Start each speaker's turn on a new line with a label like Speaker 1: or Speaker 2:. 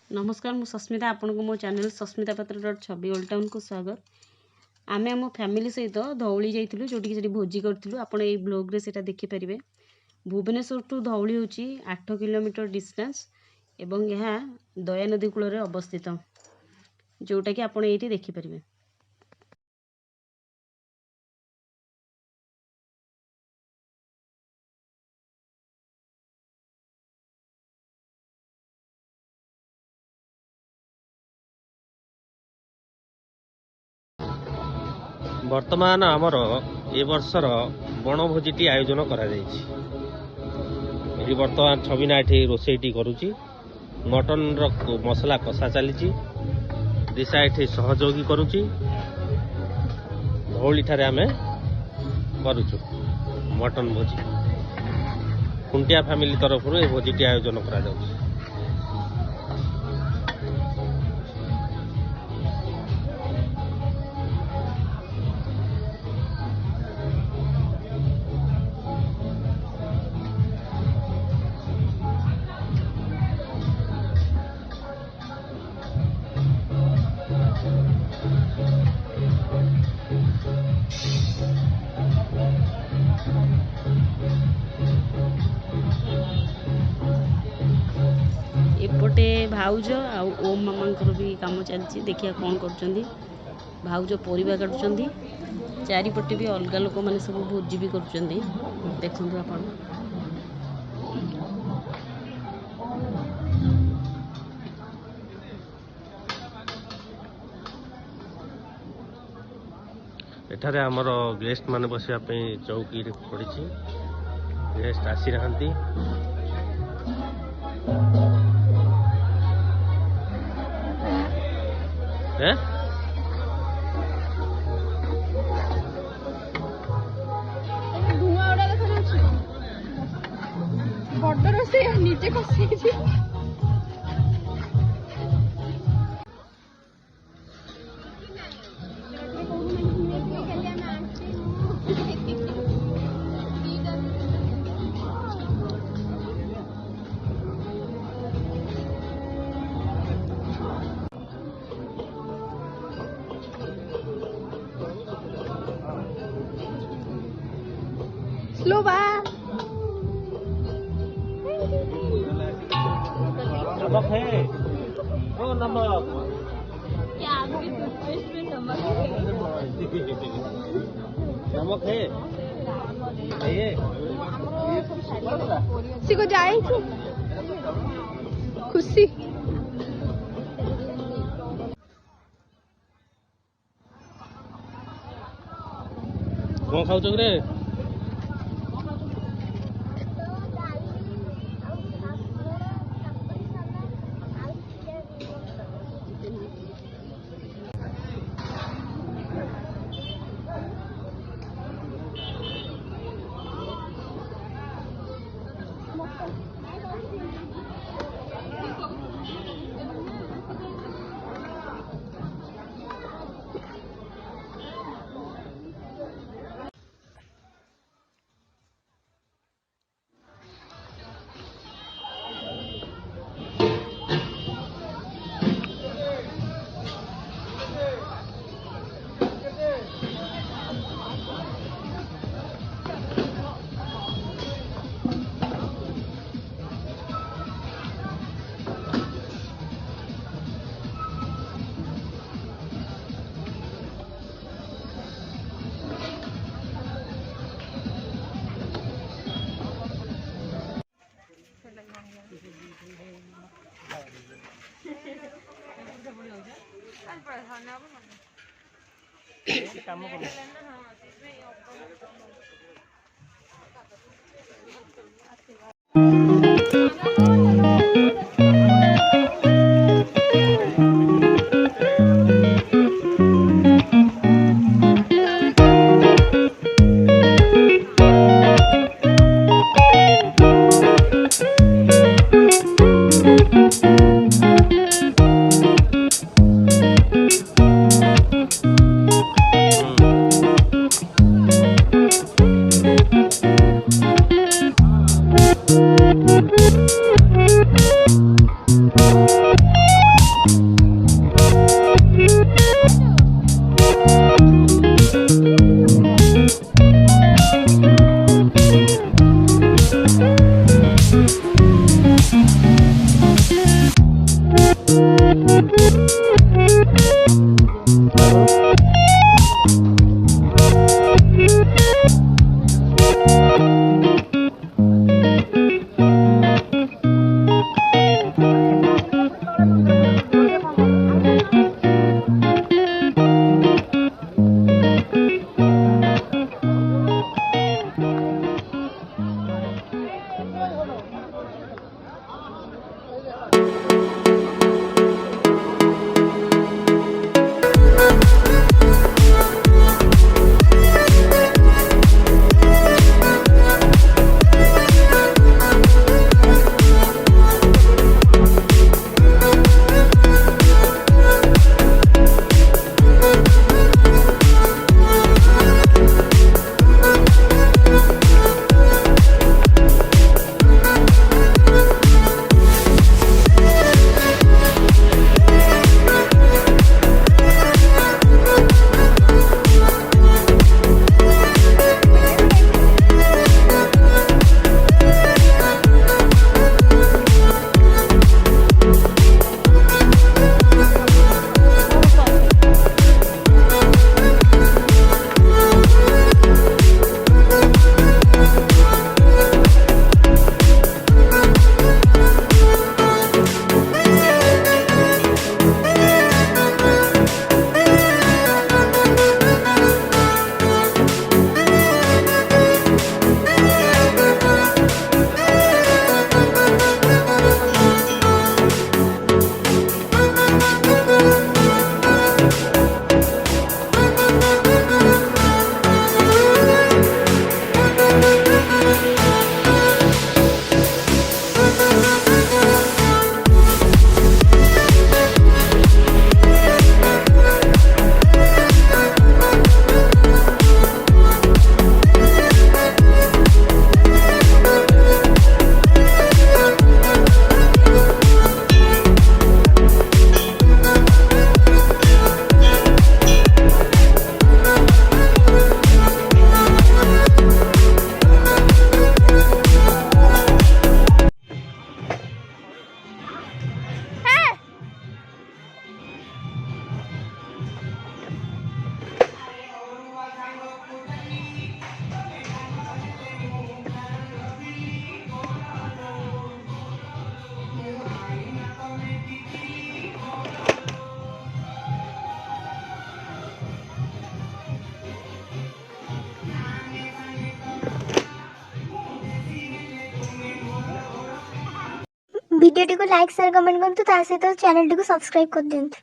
Speaker 1: नमस्कार मु सस्मिता आपण को मो चैनल सस्मिता पात्र .6 ओल्ड टाउन को स्वागत। आमे आम फैमिली सहित धौली जाइलु जोटी भोजी करूँ। आपण ये ब्लॉग रे सेटा देखि परिबे। भुवनेश्वर टू धौली होची 8 किलोमीटर डिस्टेंस एवं यह दया नदी कूल रे अवस्थित जोटा कि आपण एठी देखि परिबे।
Speaker 2: वर्तमान आमर ए वर्षर बनभोजी आयोजन करा जायछि। वर्तमान छबिना एठी रोसैटी करूची। मटन रो मसला कषा चलीची। दिशा एठी सहयोगी करूची। धौली ठारे आमे करूछु मटन भोजी। खुंटिया फैमिली तरफ ए भोजी आयोजन करा जाउछि।
Speaker 1: एपटे भाउज आ ओम मामा भी काम चलती। देखिए कौन कर भाउज परिवा काटुचंदी। चारिपटे भी अलग लोक मैंने सब भोजी भी कर देखु आप।
Speaker 2: एठारे हमर गेस्ट माने बसिया पे चौकी रे पड़ी। गेस्ट आसी रहंती। हैं
Speaker 3: धुआं उड़ा देखा जाउछि। बॉर्डर से नीचे खसी छी। स्लो बा
Speaker 2: नमक है। ओ नमक
Speaker 3: क्या आपके टूथपेस्ट में नमक है?
Speaker 2: नमक है ये
Speaker 3: सिको जाए खुशी।
Speaker 2: कौन खाऊ रे? काम
Speaker 4: भिडियोटी को लाइक शेयर कमेंट करतु ता सहित चैनल टी को सब्सक्राइब कर दियंतु।